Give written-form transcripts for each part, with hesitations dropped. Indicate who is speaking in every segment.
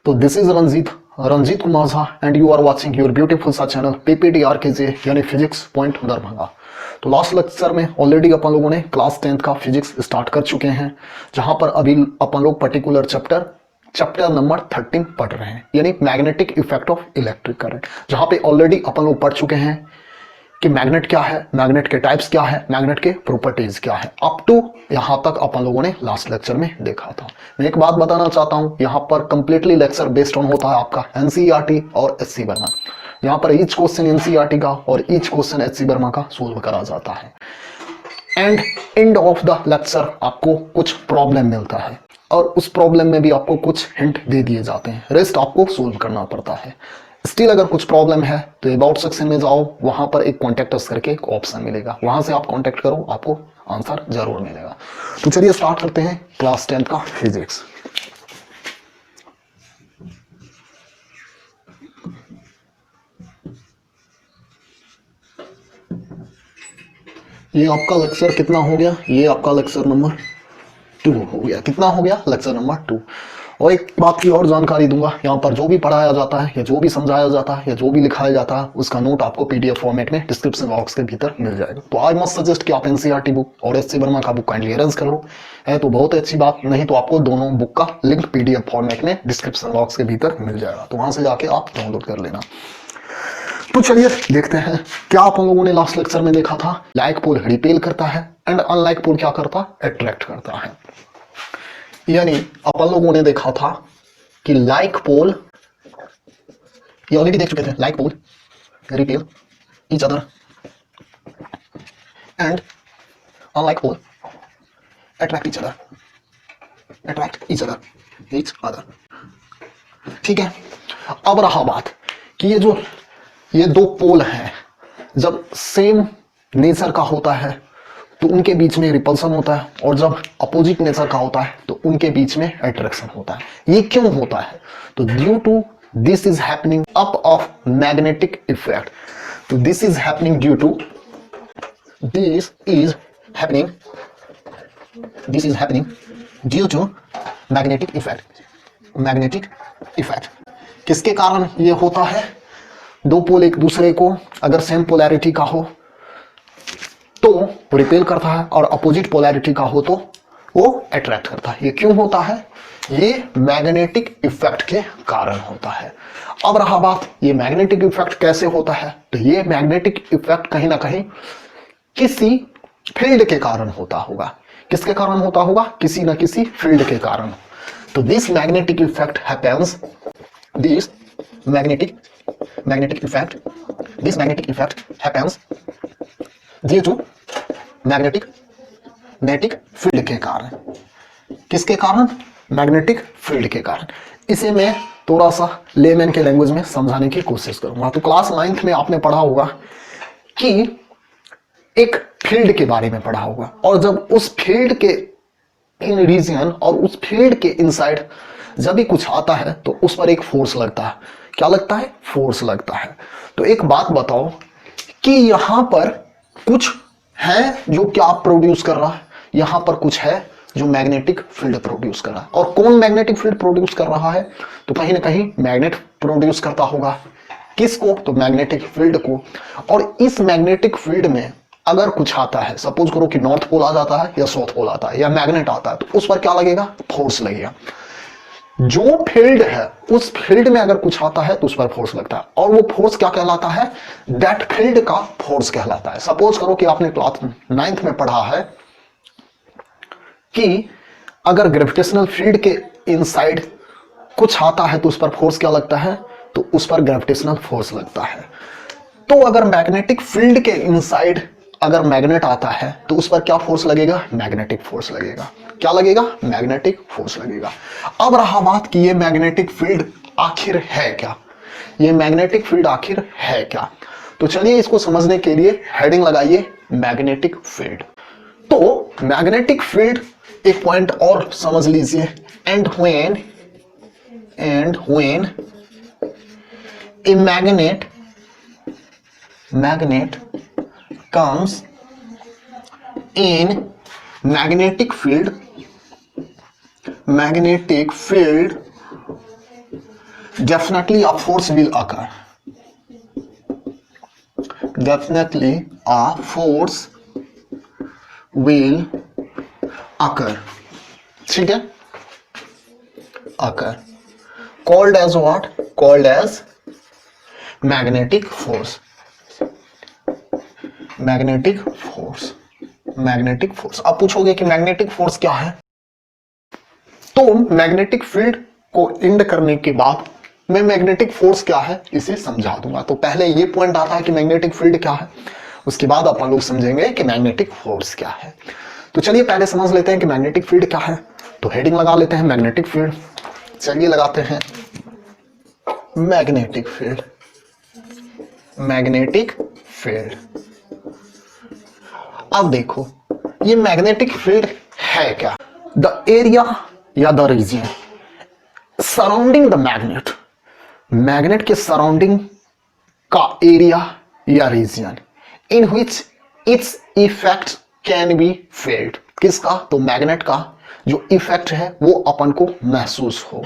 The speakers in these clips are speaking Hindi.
Speaker 1: तो this is Ranjeet Kumar Jha and you are watching your beautiful सा चैनल PPTRKJ यानी फिजिक्स पॉइंट दरभंगा। तो लास्ट लेक्चर में ऑलरेडी अपन लोगों ने क्लास 10th का फिजिक्स स्टार्ट कर चुके हैं, जहां पर अभी अपन लोग पर्टिकुलर चैप्टर नंबर 13 पढ़ रहे हैं, यानी magnetic effect of electric current, जहां पे ऑलरेडी अपन लोग पढ़ चुके हैं कि मैग्नेट क्या है, मैग्नेट के टाइप्स क्या है, मैग्नेट के प्रॉपर्टीज क्या है। अप टू यहां तक अपन लोगों ने लास्ट लेक्चर में देखा था। मैं एक बात बताना चाहता हूं, यहां पर कंप्लीटली लेक्चर बेस्ड ऑन होता है आपका NCERT और SC वर्मा। यहां पर ईच क्वेश्चन NCERT का और ईच क्वेश्चन SC वर्मा का सोल्व करा जाता है। एंड ऑफ द लेक्चर आपको कुछ प्रॉब्लम मिलता है और उस प्रॉब्लम में भी आपको कुछ हिंट दे दिए जाते हैं, रेस्ट आपको सोल्व करना पड़ता है। स्टिल अगर कुछ प्रॉब्लम है तो अबाउट सेक्शन में जाओ, वहां पर एक कॉन्टेक्ट अस करके एक ऑप्शन मिलेगा, वहां से आप कॉन्टेक्ट करो, आपको आंसर जरूर मिलेगा। तो चलिए स्टार्ट करते हैं क्लास 10 का फिजिक्स। ये आपका लेक्चर कितना हो गया? ये आपका लेक्चर नंबर 2 हो गया। कितना हो गया? Lecture number 2। और एक बात की और जानकारी दूंगा, यहाँ पर जो भी पढ़ाया जाता है या जो भी समझाया जाता है या जो भी लिखाया जाता है, उसका नोट आपको PDF फॉर्मेट में डिस्क्रिप्शन बॉक्स के भीतर मिल जाएगा। तो आई मस्ट सजेस्ट कि आप NCERT बुक और SC वर्मा का बुक काइंडली अरेंज कर लो, है तो बहुत अच्छी बात, नहीं तो आपको दोनों बुक का लिंक PDF फॉर्मेट में डिस्क्रिप्शन बॉक्स के भीतर मिल जाएगा, तो वहां से जाके आप डाउनलोड कर लेना। तो चलिए देखते हैं क्या आप लोगों ने लास्ट लेक्चर में देखा था। लाइक पोल रिपेल करता है एंड अनलाइक पोल क्या करता है? अट्रैक्ट करता है। यानी अपन लोगों ने देखा था कि लाइक पोल, ये ऑलरेडी देख चुके थे, like pole repel each other and unlike pole attract each other. ठीक है, अब रहा बात कि ये दो पोल हैं, जब सेम नेचर का होता है तो उनके बीच में रिपल्सन होता है, और जब अपोजिट नेचर का होता है तो उनके बीच में अट्रैक्शन होता है। ये क्यों होता है? तो due to this is happening up of magnetic effect. तो this is happening due to magnetic effect. किसके कारण ये होता है? दो पोल एक दूसरे को अगर सेम पोलैरिटी का हो तो रिपेल करता है, और अपोजिट पोलैरिटी का हो तो वो अट्रैक्ट करता है। ये क्यों होता है? ये मैग्नेटिक इफेक्ट के कारण होता है। अब रहा बात, ये मैग्नेटिक इफेक्ट कैसे होता है? तो ये मैग्नेटिक इफेक्ट कहीं ना कहीं किसी फील्ड के कारण होता होगा। किसके कारण होता होगा? किसी ना किसी फील्ड के कारण। तो this magnetic effect happens, this magnetic effect happens due to magnetic field के कारण। किसके कारण? मैग्नेटिक फील्ड के कारण। इसे मैं थोड़ा सा लेमैन के लैंग्वेज में समझाने की कोशिश करूंगा। तो क्लास 9th में आपने पढ़ा होगा कि एक फील्ड के बारे में पढ़ा होगा, और जब उस फील्ड के इन रीजन और उस फील्ड के इनसाइड जब भी कुछ आता है तो उस पर एक फोर्स लगता है। क्या लगता है? फोर्स लगता है। तो एक बात बताओ कि यहां पर कुछ है जो क्या प्रोड्यूस कर रहा है? यहां पर कुछ है जो मैग्नेटिक फील्ड प्रोड्यूस कर रहा है। और कौन मैग्नेटिक फील्ड प्रोड्यूस कर रहा है? तो कहीं ना कहीं मैग्नेट प्रोड्यूस करता होगा। किसको? तो मैग्नेटिक फील्ड को। और इस मैग्नेटिक फील्ड में अगर कुछ आता है, सपोज करो कि नॉर्थ पोल आ जाता है या साउथ पोल आता है या मैग्नेट आता है, तो उस पर क्या लगेगा? फोर्स लगेगा। जो फील्ड है उस फील्ड में अगर कुछ आता है तो उस पर फोर्स लगता है, और वो फोर्स क्या कहलाता है? दैट फील्ड का फोर्स कहलाता है। सपोज करो कि आपने क्लास 9th में पढ़ा है कि अगर ग्रेविटेशनल फील्ड के इनसाइड कुछ आता है तो उस पर फोर्स क्या लगता है? तो उस पर ग्रेविटेशनल फोर्स लगता है। तो अगर मैग्नेटिक फील्ड के इनसाइड अगर मैग्नेट आता है तो उस पर क्या फोर्स लगेगा? मैग्नेटिक फोर्स लगेगा। क्या लगेगा? मैग्नेटिक फोर्स लगेगा। अब रहा बात कि ये मैग्नेटिक फील्ड आखिर है क्या? ये मैग्नेटिक फील्ड आखिर है क्या? तो चलिए इसको समझने के लिए हेडिंग लगाइए, मैग्नेटिक फील्ड। तो मैग्नेटिक फील्ड एक पॉइंट और समझ लीजिए, and when A magnet comes in magnetic field definitely a force will occur. Definitely a force will occur. ठीक है, occur. Called as what? Called as magnetic force. Magnetic force. Magnetic force. अब पूछोगे कि मैग्नेटिक फोर्स क्या है, तो मैग्नेटिक फील्ड को इंड करने के बाद मैं मैग्नेटिक फोर्स क्या है इसे समझा दूंगा. तो पहले ये पॉइंट आता है कि मैग्नेटिक फील्ड क्या है, उसके बाद अपन लोग समझेंगे कि मैग्नेटिक फोर्स क्या है. तो चलिए पहले समझ लेते हैं कि मैग्नेटिक फील्ड क्या है. तो हेडिंग लगा लेते हैं मैग्नेटिक फील्ड. चलिए लगाते हैं मैग्नेटिक फील्ड. Magnetic field. अब देखो ये मैग्नेटिक फील्ड है क्या. द एरिया या the region surrounding the magnet. Magnet के सराउंडिंग का एरिया या region in which its effect can be felt. किसका? तो मैग्नेट का जो इफेक्ट है वो अपन को महसूस हो.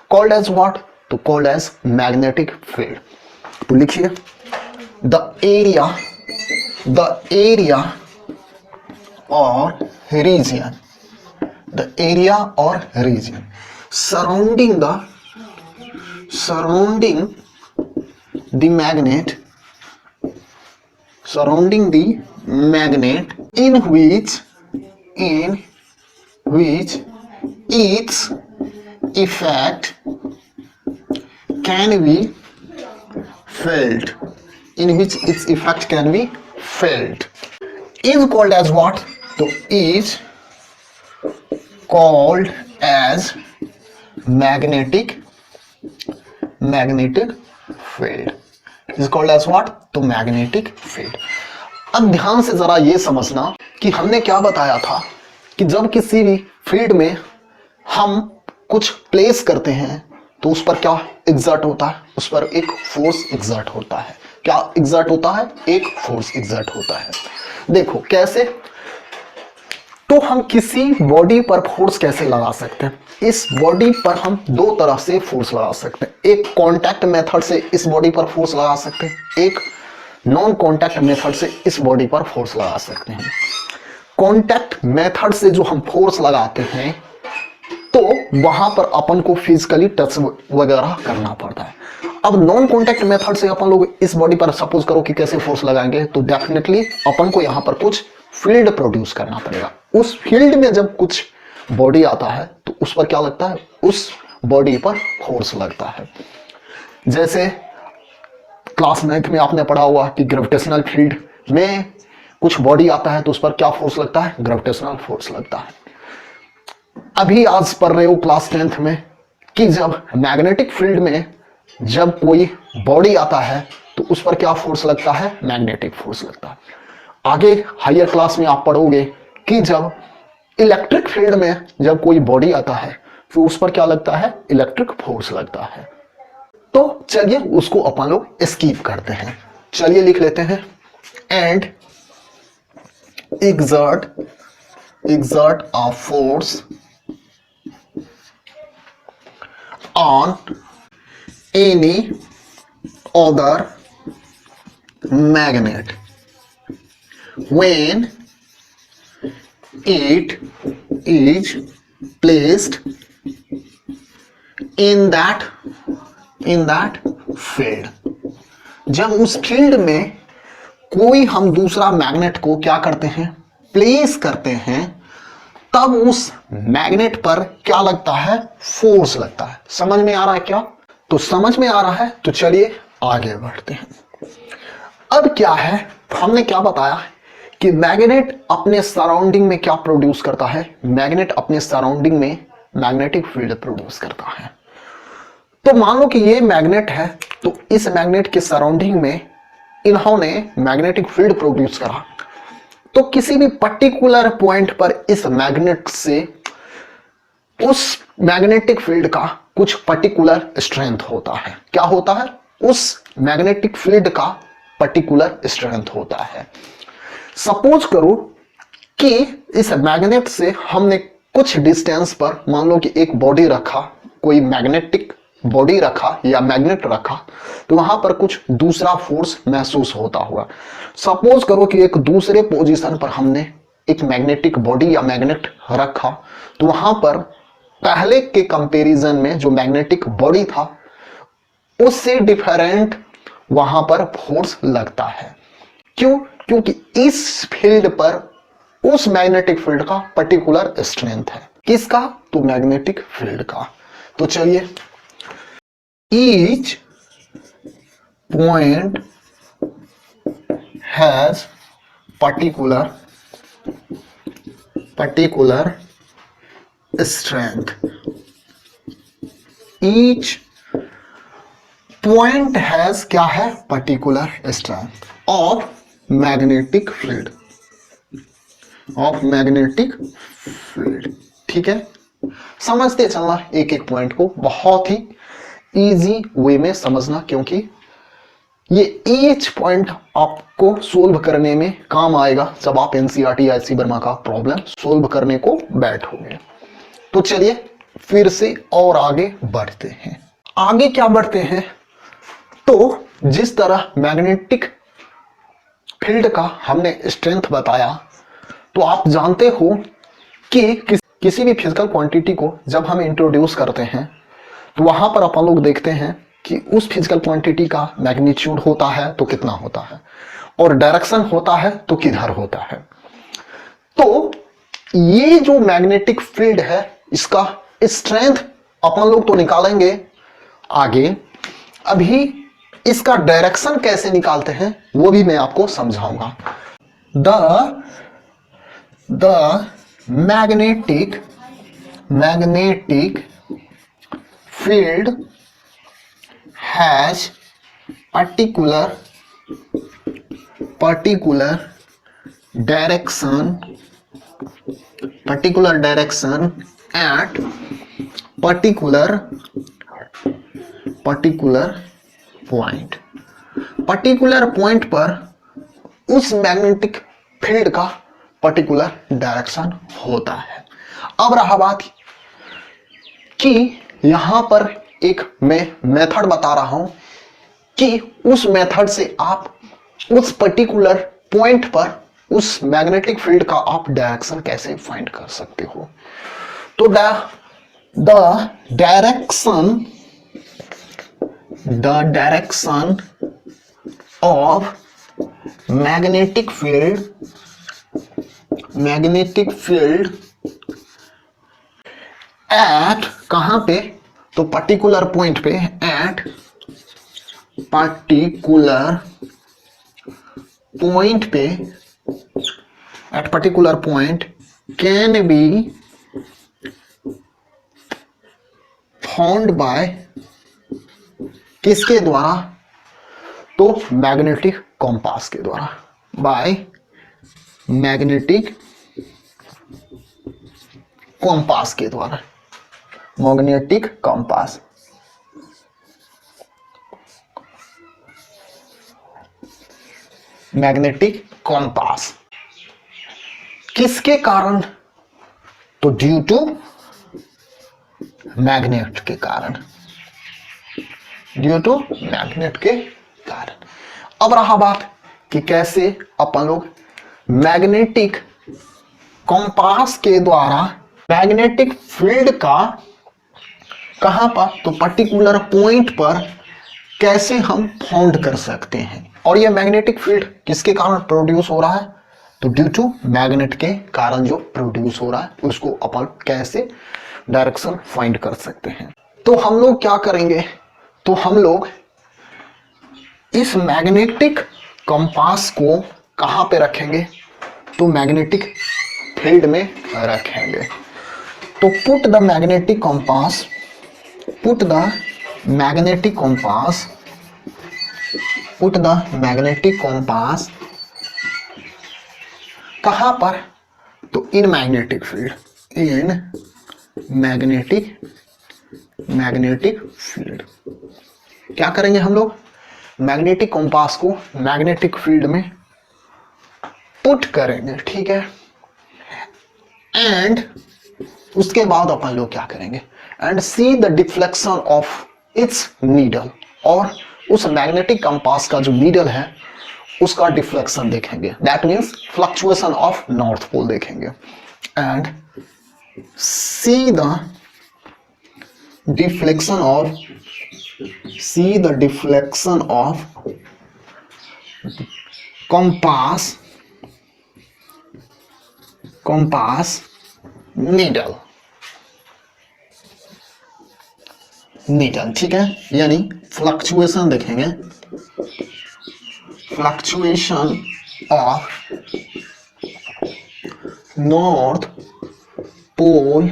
Speaker 1: Called as what? तो कॉल्ड एज मैग्नेटिक फील्ड. तो लिखिए द एरिया और रीजन. द एरिया और region surrounding the magnet in which its effect can be felt. In which its effect can be felt is called as what? तो is called as magnetic field. is called as what? तो मैग्नेटिक फील्ड. अब ध्यान से जरा ये समझना कि हमने क्या बताया था कि जब किसी भी फील्ड में हम कुछ प्लेस करते हैं तो उस पर क्या एग्जर्ट होता है? उस पर एक फोर्स एग्जर्ट होता है. क्या एग्जर्ट होता है? एक फोर्स एग्जर्ट होता है. देखो कैसे. तो हम किसी बॉडी पर फोर्स कैसे लगा सकते हैं? इस बॉडी पर हम दो तरह से फोर्स लगा सकते हैं. एक कांटेक्ट मेथड से इस बॉडी पर फोर्स लगा सकते हैं, एक नॉन कांटेक्ट मेथड से इस बॉडी पर फोर्स लगा सकते हैं. कांटेक्ट मेथड से जो हम फोर्स लगाते हैं तो वहां पर अपन को फिजिकली टच वगैरह करना पड़ता है. अब नॉन कांटेक्ट मेथड से अपन लोग इस बॉडी पर सपोज करो कि कैसे फोर्स लगाएंगे, तो डेफिनेटली अपन को यहां पर कुछ फील्ड प्रोड्यूस करना पड़ेगा. उस फील्ड में जब कुछ बॉडी आता है तो उस पर क्या लगता है? उस बॉडी पर फोर्स लगता है. जैसे क्लास 9th में आपने पढ़ा हुआ कि ग्रेविटेशनल फील्ड में कुछ बॉडी आता है तो उस पर क्या फोर्स लगता है? ग्रेविटेशनल फोर्स लगता है. अभी आज पढ़ रहे हो क्लास 10th में कि जब मैग्नेटिक फील्ड में जब कोई बॉडी आता है तो उस पर क्या फोर्स लगता है? मैग्नेटिक फोर्स लगता है. आगे हायर क्लास में आप पढ़ोगे कि जब इलेक्ट्रिक फील्ड में जब कोई बॉडी आता है तो उस पर क्या लगता है? इलेक्ट्रिक फोर्स लगता है. तो चलिए उसको अपन लोग स्किप करते हैं. चलिए लिख लेते हैं and exert a force on any other magnet when it is placed in that field. जब उस फील्ड में कोई हम दूसरा मैग्नेट को क्या करते हैं? प्लेस करते हैं, तब उस मैग्नेट पर क्या लगता है? फोर्स लगता है. समझ में आ रहा है क्या? तो समझ में आ रहा है तो चलिए आगे बढ़ते हैं. अब क्या है, हमने क्या बताया कि मैग्नेट अपने सराउंडिंग में क्या प्रोड्यूस करता है? मैग्नेट अपने सराउंडिंग में मैग्नेटिक फील्ड प्रोड्यूस करता है. तो मान लो कि ये मैग्नेट है, तो इस मैग्नेट के सराउंडिंग में इन्होंने मैग्नेटिक फील्ड प्रोड्यूस करा. तो किसी भी पर्टिकुलर पॉइंट पर इस मैग्नेट से उस मैग्नेटिक फील्ड का कुछ पर्टिकुलर स्ट्रेंथ होता है. क्या होता है? उस मैग्नेटिक फील्ड का पर्टिकुलर स्ट्रेंथ होता है. सपोज करो कि इस मैग्नेट से हमने कुछ डिस्टेंस पर मान लो कि एक बॉडी रखा, कोई मैग्नेटिक बॉडी रखा या मैग्नेट रखा तो वहां पर कुछ दूसरा फोर्स महसूस होता होगा। सपोज करो कि एक दूसरे पोजीशन पर हमने एक मैग्नेटिक बॉडी या मैग्नेट रखा तो वहां पर पहले के कंपैरिजन में जो मैग्नेटिक बॉडी था उससे डिफरेंट वहां पर फोर्स लगता है। क्यों? क्योंकि इस फील्ड पर उस मैग्नेटिक फील्ड का पर्टिकुलर स्ट्रेंथ है। किसका? तो मैग्नेटिक फील्ड का। तो चलिए, each point has particular strength. Each point has क्या है? particular strength of magnetic field. ठीक है, समझते चलना एक एक पॉइंट को, बहुत ही इजी वे में समझना, क्योंकि ये ईच पॉइंट आपको सोल्व करने में काम आएगा जब आप एनसीईआरटी या एससी वर्मा का प्रॉब्लम सोल्व करने को बैठोगे। तो चलिए फिर से और आगे बढ़ते हैं। आगे क्या बढ़ते हैं? तो जिस तरह मैग्नेटिक फील्ड का हमने स्ट्रेंथ बताया, तो आप जानते हो कि किसी भी फिजिकल क्वांटिटी को जब हम इंट्रोड्यूस करते हैं तो वहां पर अपन लोग देखते हैं कि उस फिजिकल क्वांटिटी का मैग्नीट्यूड होता है तो कितना होता है, और डायरेक्शन होता है तो किधर होता है। तो ये जो मैग्नेटिक फील्ड है इसका स्ट्रेंथ अपन लोग तो निकालेंगे आगे, अभी इसका डायरेक्शन कैसे निकालते हैं वो भी मैं आपको समझाऊंगा। The magnetic field has particular direction at particular point पर उस मैग्नेटिक फील्ड का पर्टिकुलर डायरेक्शन होता है। अब रहा बात कि यहां पर एक मैं मेथड बता रहा हूं कि उस मेथड से आप उस पर्टिकुलर पॉइंट पर उस मैग्नेटिक फील्ड का आप डायरेक्शन कैसे फाइंड कर सकते हो। तो the direction of magnetic field at कहां पे? तो पर्टिकुलर पॉइंट पे, at particular point can be found by किसके द्वारा? तो मैग्नेटिक कॉम्पास के द्वारा, बाय मैग्नेटिक कॉम्पास के द्वारा, मैग्नेटिक कंपास। मैग्नेटिक कंपास किसके कारण? तो ड्यू टू मैग्नेट के कारण, अब रहा बात कि कैसे अपन लोग मैग्नेटिक कंपास के द्वारा मैग्नेटिक फील्ड का कहां पर? तो पर्टिकुलर पॉइंट पर कैसे हम फाउंड कर सकते हैं। और ये मैग्नेटिक फील्ड किसके कारण प्रोड्यूस हो रहा है? तो ड्यू टू मैग्नेट के कारण जो प्रोड्यूस हो रहा है उसको अपन कैसे डायरेक्शन फाइंड कर सकते हैं। तो हम लोग क्या करेंगे? तो हम लोग इस मैग्नेटिक कंपास को कहां पे रखेंगे? तो मैग्नेटिक फील्ड में रखेंगे। तो पुट द मैग्नेटिक कंपास कहां पर? तो इन मैग्नेटिक फील्ड, मैग्नेटिक फील्ड क्या करेंगे हम लोग? मैग्नेटिक कंपास को मैग्नेटिक फील्ड में पुट करेंगे, ठीक है। एंड उसके बाद अपन लोग क्या करेंगे? And see the deflection of its needle, और उस मैग्नेटिक कंपास का जो नीडल है उसका डिफ्लेक्शन देखेंगे, that means fluctuation of north pole देखेंगे, and see the deflection of compass needle, ठीक है, यानी फ्लक्चुएशन देखेंगे, fluctuation of north pole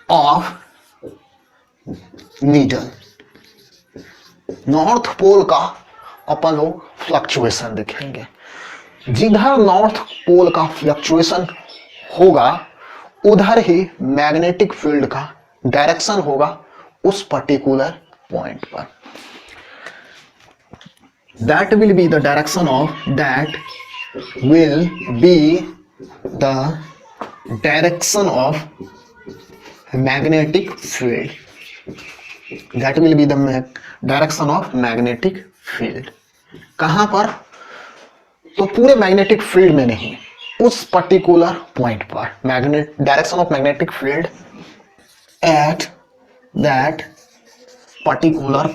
Speaker 1: of needle. नॉर्थ पोल का अपन लोग फ्लक्चुएशन देखेंगे, जिधर नॉर्थ पोल का फ्लक्चुएशन होगा उधर ही मैग्नेटिक फील्ड का डायरेक्शन होगा उस पर्टिकुलर पॉइंट पर। That will be the direction of magnetic field, that will be the direction of magnetic field. कहां पर? तो पूरे मैग्नेटिक फील्ड में नहीं, उस पर्टिकुलर पॉइंट पर, magnet direction of magnetic field at that particular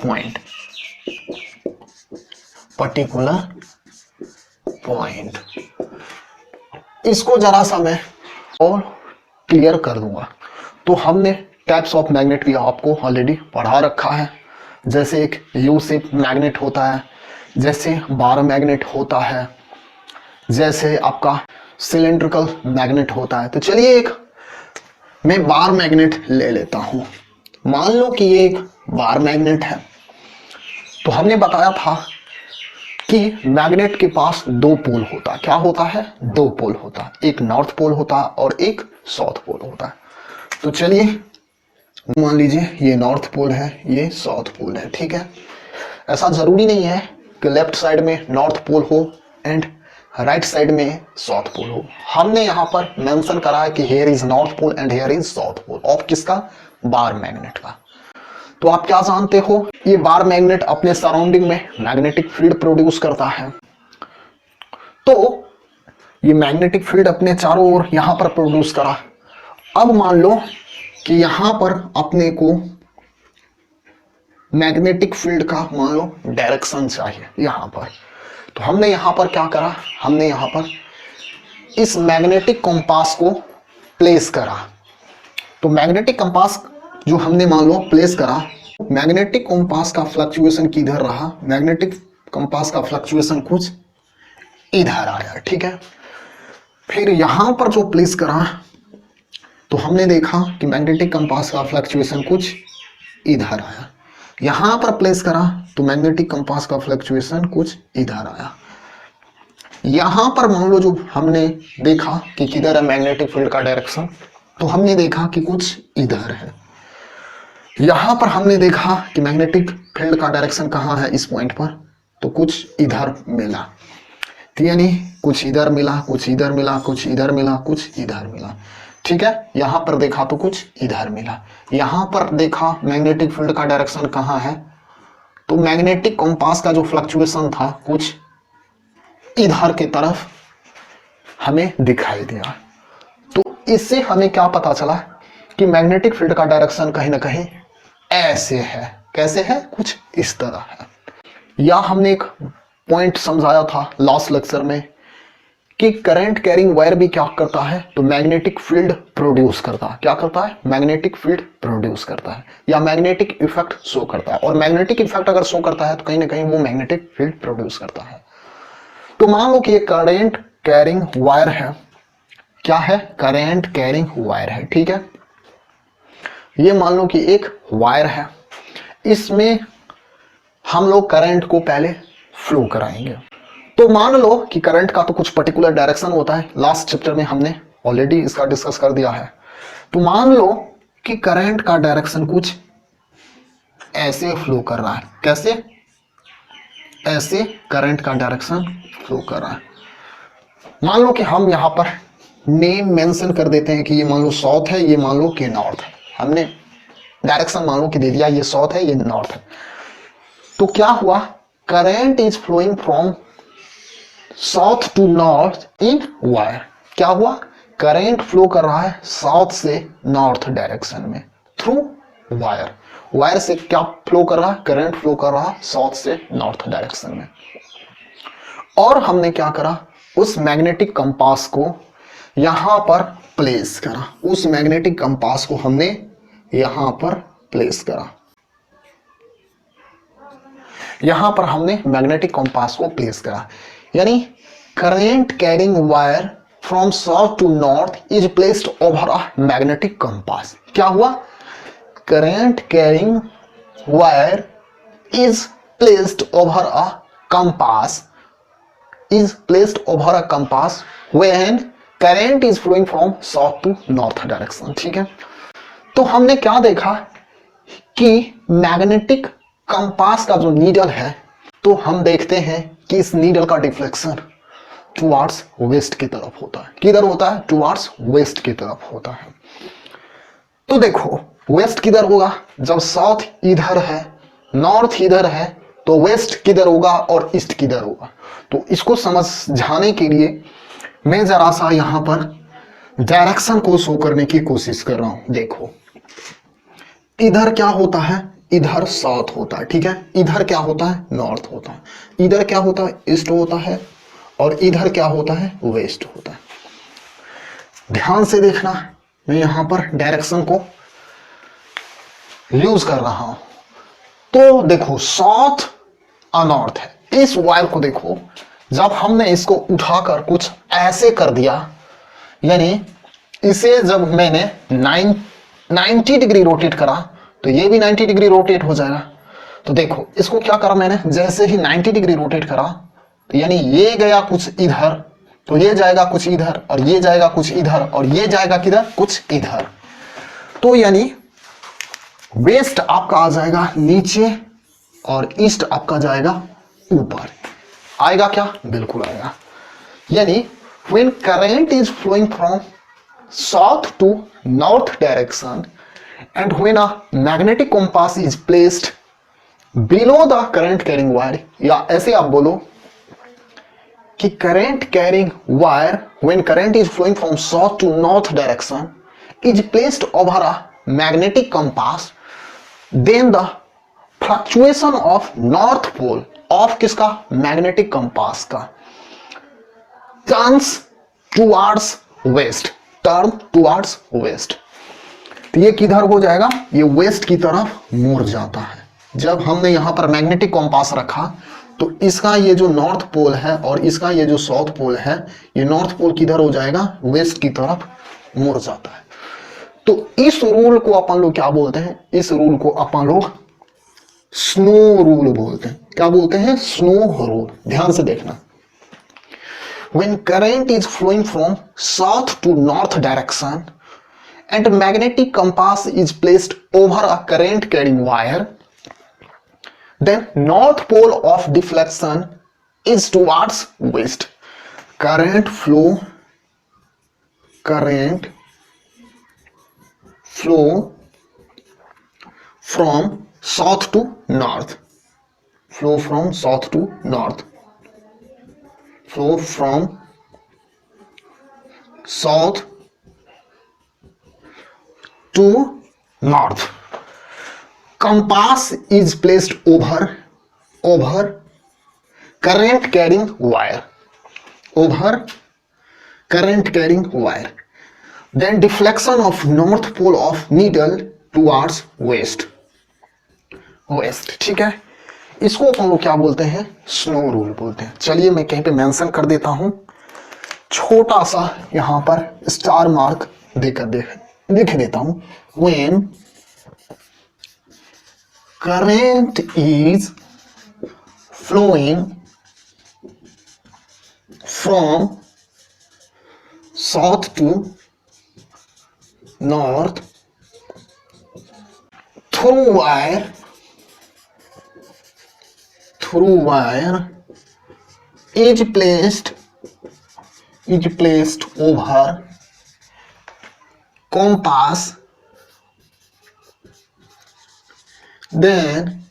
Speaker 1: point. इसको जरा सा मैं और क्लियर कर दूंगा। तो हमने टाइप्स ऑफ मैग्नेट भी आपको ऑलरेडी पढ़ा रखा है, जैसे एक यू शेप मैग्नेट होता है, जैसे बार मैग्नेट होता है, जैसे आपका सिलेंड्रिकल मैग्नेट होता है। तो चलिए एक मैं बार मैग्नेट ले लेता हूं। मान लो कि ये एक बार मैग्नेट है। तो हमने बताया था कि मैग्नेट के पास दो पोल होता है। क्या होता है? दो पोल होता है, एक नॉर्थ पोल होता है और एक साउथ पोल होता है। तो चलिए मान लीजिए ये नॉर्थ पोल है, ये साउथ पोल है, ठीक है। ऐसा जरूरी नहीं है कि लेफ्ट साइड में नॉर्थ पोल हो एंड राइट साइड में साउथ पोल हो। हमने यहां पर मेंशन करा है कि here is north pole and here is south pole of किसका? बार मैग्नेट का। तो आप क्या जानते हो, ये बार मैग्नेट अपने सराउंडिंग में मैग्नेटिक फील्ड प्रोड्यूस करता है। तो ये मैग्नेटिक फील्ड अपने चारों ओर यहां पर प्रोड्यूस करा। अब मान लो कि यहां पर अपने को मैग्नेटिक फील्ड का मान लो डायरेक्शन चाहिए यहां पर। तो हमने यहां पर क्या करा, हमने यहां पर इस मैग्नेटिक कंपास को प्लेस करा। तो मैग्नेटिक कंपास जो हमने मान लो प्लेस करा, मैग्नेटिक कंपास का फ्लक्चुएशन किधर रहा? मैग्नेटिक कंपास का फ्लक्चुएशन कुछ इधर आया, ठीक है। फिर यहां पर जो प्लेस करा तो हमने देखा कि मैग्नेटिक कंपास का फ्लक्चुएशन कुछ इधर आया। यहां पर प्लेस करा तो मैग्नेटिक कंपास का फ्लक्चुएशन कुछ इधर आया। यहां पर मान लो जो हमने देखा कि किधर है मैग्नेटिक फील्ड का डायरेक्शन, तो हमने देखा कि कुछ इधर है। यहां पर हमने देखा कि मैग्नेटिक फील्ड का डायरेक्शन कहां है? इस पॉइंट पर, तो कुछ इधर मिला। तो यानी कुछ इधर मिला, कुछ इधर मिला, कुछ इधर मिला, कुछ इधर मिला, ठीक है। यहां पर देखा तो कुछ इधर मिला। यहां पर देखा मैग्नेटिक फील्ड का डायरेक्शन कहां है, तो मैग्नेटिक कंपास का जो फ्लक्चुएशन था कुछ इधर की तरफ हमें दिखाई दिया। तो इससे हमें क्या पता चला कि मैग्नेटिक फील्ड का डायरेक्शन कहीं ना कहीं ऐसे है। कैसे है? कुछ इस तरह है। या हमने एक पॉइंट समझाया था लास्ट लेक्चर में कि करंट कैरिंग वायर भी क्या करता है? तो मैग्नेटिक फील्ड प्रोड्यूस करता है। क्या करता है? मैग्नेटिक फील्ड प्रोड्यूस करता है या मैग्नेटिक इफेक्ट शो करता है। और मैग्नेटिक इफेक्ट अगर शो करता है तो कहीं ना कहीं वो मैग्नेटिक फील्ड प्रोड्यूस करता है। तो मान लो कि ये करंट कैरिंग वायर है। क्या है? करंट कैरिंग वायर है, ठीक है। ये मान लो कि एक वायर है, इसमें हम लोग करंट को पहले फ्लो कराएंगे। तो मान लो कि करंट का तो कुछ पर्टिकुलर डायरेक्शन होता है, लास्ट चैप्टर में हमने ऑलरेडी इसका डिस्कस कर दिया है। तो मान लो कि करंट का डायरेक्शन कुछ ऐसे फ्लो कर रहा है। कैसे? ऐसे करंट का डायरेक्शन फ्लो कर रहा है। मान लो कि हम यहां पर नेम मेंशन कर देते हैं कि ये मान लो साउथ है, ये मान लो कि नॉर्थ है। हमने डायरेक्शन मान लो कि दे दिया, ये साउथ है ये नॉर्थ है। तो क्या हुआ, current is flowing from south to north in wire. क्या हुआ, करंट फ्लो कर रहा है साउथ से नॉर्थ डायरेक्शन में थ्रू वायर। वायर से क्या फ्लो कर रहा है, करंट फ्लो कर रहा है साउथ से नॉर्थ डायरेक्शन में। और हमने क्या करा, उस मैग्नेटिक कंपास को यहां पर प्लेस करा, उस मैग्नेटिक कंपास को हमने यहां पर प्लेस करा, यहां पर हमने मैग्नेटिक कंपास को प्लेस करा। यानी current carrying wire from south to north is placed over a magnetic compass. क्या हुआ, current carrying wire is placed over a compass, is placed over a compass when current is flowing from south to north direction। ठीक है, तो हमने क्या देखा कि मैग्नेटिक कंपास का जो नीडल है, तो हम देखते हैं कि इस नीडल का डिफ्लेक्शन टुवार्ड्स वेस्ट की तरफ होता है। किधर होता है, टुवार्ड्स वेस्ट की तरफ होता है। तो देखो वेस्ट किधर होगा, जब साउथ इधर है, नॉर्थ इधर है, तो वेस्ट किधर होगा और ईस्ट किधर होगा। तो इसको समझाने के लिए मैं जरा सा यहां पर डायरेक्शन को शो करने की कोशिश कर रहा हूं। देखो इधर क्या होता है, इधर साउथ होता है, ठीक है, इधर क्या होता है, नॉर्थ होता है, इधर क्या होता है, ईस्ट होता है, और इधर क्या होता है, वेस्ट होता है। ध्यान से देखना, मैं यहां पर डायरेक्शन को यूज कर रहा हूं। तो देखो साउथ और नॉर्थ है। इस वायर को देखो, जब हमने इसको उठाकर कुछ ऐसे कर दिया, यानी इसे जब मैंने 90 डिग्री रोटेट करा, तो ये भी 90 डिग्री रोटेट हो जाएगा। तो देखो इसको क्या करा मैंने, जैसे ही 90 डिग्री रोटेट करा, तो यानी ये गया कुछ इधर, तो ये जाएगा कुछ इधर, और ये जाएगा कुछ इधर, और ये जाएगा किधर, कुछ इधर। तो यानी वेस्ट आपका आ जाएगा नीचे और ईस्ट आपका जाएगा ऊपर। आएगा क्या, बिल्कुल आएगा। यानी when current is flowing from south to north direction and when a magnetic compass is placed below the current carrying wire, या ऐसे आप बोलो कि current carrying wire when current is flowing from south to north direction is placed over a magnetic compass, then the fluctuation of north pole of किसका, मैग्नेटिक कंपास का, turns towards west, turn towards west. तो ये किधर हो जाएगा, ये वेस्ट की तरफ मुड़ जाता है। जब हमने यहां पर मैग्नेटिक कंपास रखा, तो इसका ये जो नॉर्थ पोल है और इसका ये जो साउथ पोल है, ये नॉर्थ पोल किधर हो जाएगा, वेस्ट की तरफ मुड़ जाता है। तो इस रूल को अपन लोग क्या बोलते हैं, इस रूल को अपन लोग स्नो रूल बोलते हैं। क्या बोलते हैं, स्नो रूल। ध्यान से देखना, when current is flowing from south to north direction and magnetic compass is placed over a current carrying wire, then north pole of deflection is towards west। current flow from south to north, flow from south to north, flow from south to north। compass is placed over current carrying wire, over current carrying wire, then deflection of north pole of needle towards west। ठीक है, इसको अपन लोग क्या बोलते हैं, स्नो रूल बोलते हैं। चलिए मैं कहीं पे मेंशन कर देता हूं, छोटा सा यहां पर स्टार मार्क देकर लिख देता हूं। when current is flowing from south to north through wire is placed over compass then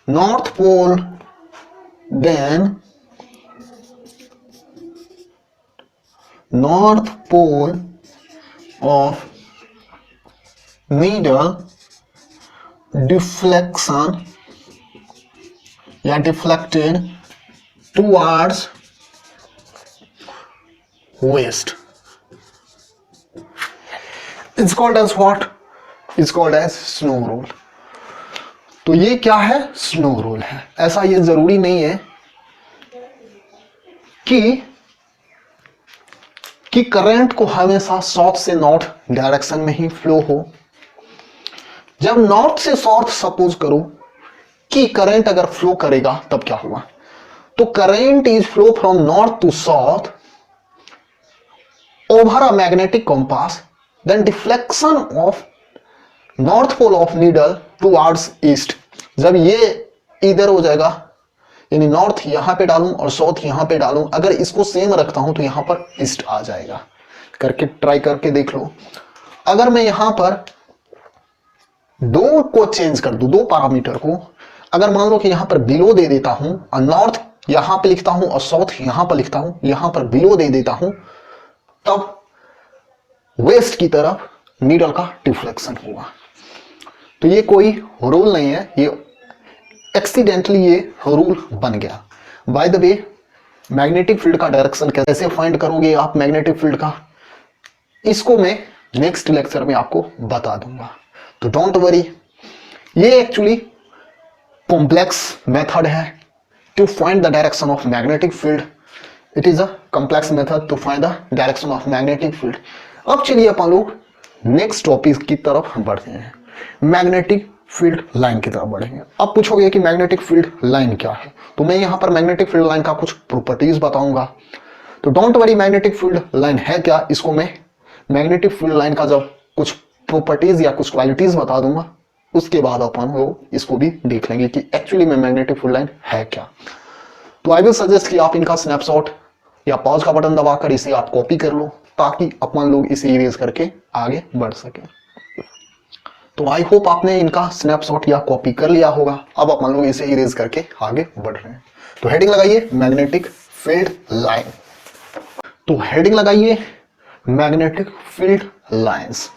Speaker 1: north pole, then north pole of needle deflection या deflected towards west is called as what? Is called as snow roll. तो ये क्या है? स्नो रोल है। ऐसा ये जरूरी नहीं है कि करंट को हमेशा साउथ से नॉर्थ डायरेक्शन में ही फ्लो हो। जब नॉर्थ से साउथ सपोज करो कि करंट अगर फ्लो करेगा तब क्या होगा? तो current is flow from north to south over a magnetic compass, then deflection of north pole of needle towards east. जब ये इधर हो जाएगा, यानी नॉर्थ यहां पे डालूं और साउथ यहां पे डालूं, अगर इसको सेम रखता हूं तो यहां पर ईस्ट आ जाएगा। करके ट्राई करके देख लो। अगर मैं यहां पर दो को चेंज कर दूं, दो पैरामीटर को, अगर मान लो कि यहां पर बिलो दे देता हूं और नॉर्थ यहां पे लिखता हूं और साउथ यहां पर लिखता हूं, यहां पर बिलो दे देता हूं, तब वेस्ट की तरफ नीडल का डिफ्लेक्शन होगा। तो ये कोई रूल नहीं है, ये एक्सीडेंटली ये रूल बन गया। By the way, magnetic field का डायरेक्शन कैसे फाइंड करोगे आप मैग्नेटिक फील्ड का, इसको मैं नेक्स्ट लेक्चर में आपको बता दूंगा। तो डोंट वरी, ये एक्चुअली कॉम्प्लेक्स मेथड है to find the direction of magnetic field. It is a complex method to find the direction of magnetic field. अब चलिए अपन लोग नेक्स्ट टॉपिक की तरफ बढ़ते हैं, मैग्नेटिक फील्ड लाइन की तरफ बढ़ेंगे। अब पूछोगे कि मैग्नेटिक फील्ड लाइन क्या है, तो मैं यहां पर मैग्नेटिक फील्ड लाइन का कुछ प्रॉपर्टीज बताऊंगा। तो don't worry, magnetic field line है क्या, इसको मैं मैग्नेटिक फील्ड लाइन का जब कुछ प्रॉपर्टीज या कुछ क्वालिटीज बता दूंगा, उसके बाद अपन लोग इसको भी देख लेंगे कि एक्चुअली में मैग्नेटिक फील्ड लाइन है क्या। तो आई विल सजेस्ट कि आप इनका स्नैपशॉट या पॉज का बटन दबाकर इसे आप कॉपी कर लो, ताकि अपन लोग इसे इरेज करके आगे बढ़ सके। तो आई होप आपने इनका स्नैपशॉट या कॉपी कर लिया होगा। अब अपन लोग इसे इरेज करके आगे बढ़ रहे हैं। तो हेडिंग लगाइए मैग्नेटिक फील्ड लाइन। तो हेडिंग लगाइए मैग्नेटिक फील्ड लाइंस,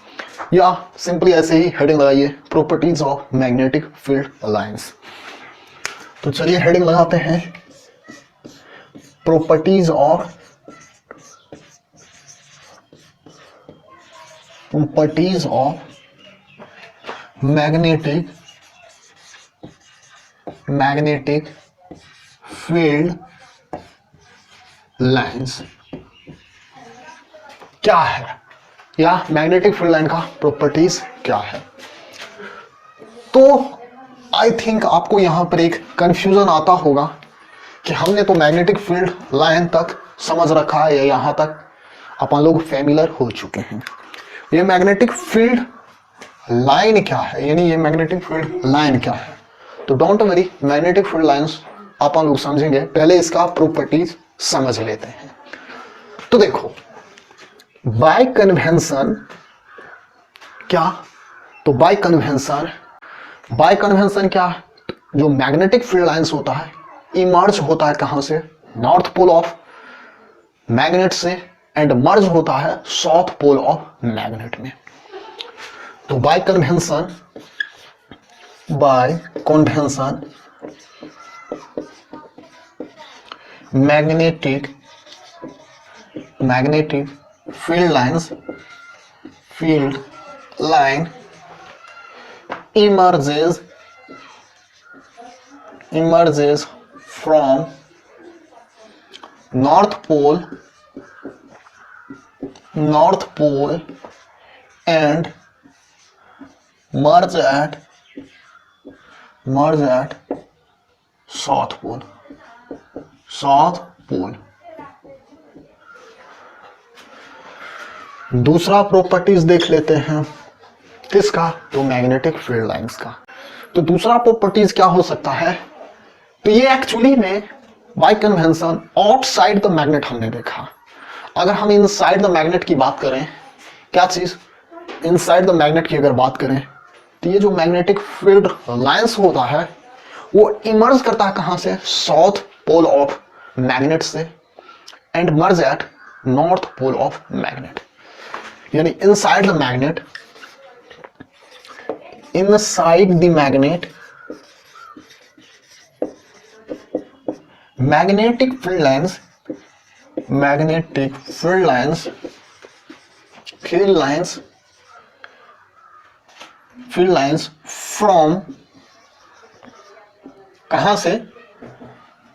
Speaker 1: या सिंपली ऐसे ही हेडिंग लगाइए properties of magnetic field lines. तो चलिए हेडिंग लगाते हैं properties of magnetic field lines क्या है, या मैग्नेटिक फील्ड लाइन का प्रॉपर्टीज क्या है। तो आई थिंक आपको यहां पर एक कंफ्यूजन आता होगा कि हमने तो मैग्नेटिक फील्ड लाइन तक समझ रखा है, या यहां तक अपन लोग फैमिलियर हो चुके हैं। ये मैग्नेटिक फील्ड लाइन क्या है, यानी ये मैग्नेटिक फील्ड लाइन क्या है। तो don't worry, magnetic field lines अपन लोग समझेंगे, पहले इसका प्रॉपर्टीज समझ लेते हैं। तो देखो, बाय कन्वेंशन क्या, तो बाय कन्वेंशन क्या, जो मैग्नेटिक फील्ड लाइंस होता है इमर्ज होता है कहां से, नॉर्थ पोल ऑफ मैग्नेट से, एंड मर्ज होता है साउथ पोल ऑफ मैग्नेट में। तो bye convention magnetic field line emerges from north pole and merge at south pole। दूसरा प्रॉपर्टीज देख लेते हैं किसका, तो मैग्नेटिक फील्ड लाइंस का। तो दूसरा प्रॉपर्टीज क्या हो सकता है, तो ये एक्चुअली में bye convention outside the magnet हमने देखा। अगर हम इनसाइड द मैग्नेट की बात करें, क्या चीज, इनसाइड द मैग्नेट की अगर बात करें, तो ये जो मैग्नेटिक फील्ड लाइंस होता है वो इमर्ज करता है कहां से, साउथ पोल ऑफ मैग्नेट से, and merge at north pole of magnet. यानी inside the magnet, inside the magnet magnetic field lines, magnetic field lines, field lines, field lines from कहां से,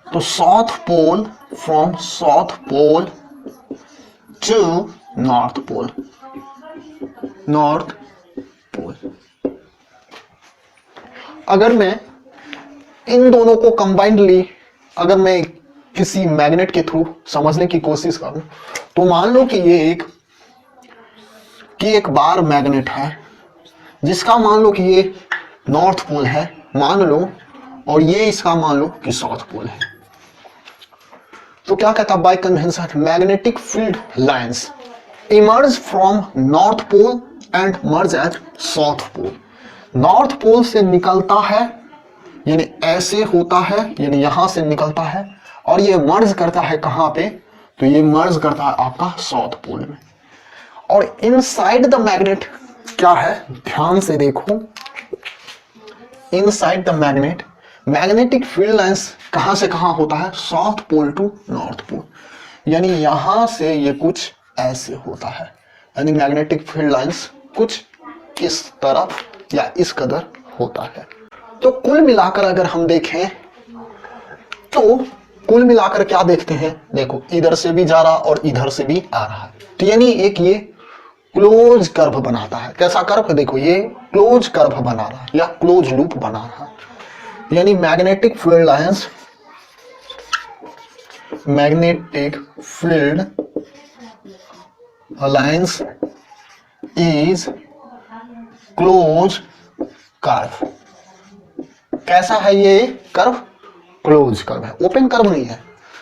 Speaker 1: तो south pole, from south pole to north pole, north pole. अगर मैं इन दोनों को कंबाइंडली अगर मैं किसी मैग्नेट के थ्रू समझने की कोशिश करूं, तो मान लो कि ये एक बार मैग्नेट है जिसका मान लो कि ये नॉर्थ पोल है मान लो, और ये इसका मान लो कि साउथ पोल है। तो क्या कहता है by convention, magnetic field lines emerge from north pole and merge at south pole. North pole से निकलता है, यानी ऐसे होता है, यानी यहां से निकलता है, और ये मर्ज करता है कहां पे, तो ये मर्ज करता है आपका साउथ पोल में। और इनसाइड द मैग्नेट क्या है, ध्यान से देखो, inside the magnet magnetic field lines कहां से कहां होता है, south pole to north pole, यानी यहां से ये कुछ ऐसे होता है, यानी मैग्नेटिक फील्ड लाइंस कुछ इस तरफ या इस कदर होता है। तो कुल मिलाकर अगर हम देखें तो कुल मिलाकर क्या देखते हैं, देखो इधर से भी जा रहा और इधर से भी आ रहा है, तो यानी एक ये क्लोज कर्व बनाता है। कैसा कर्व, देखो ये क्लोज कर्व बना रहा है या क्लोज लूप बना रहा है, यानी magnetic field lines, magnetic field lines is close curve. कैसा है ये कर्व, क्लोज कर्व है, ओपन कर्व नहीं है।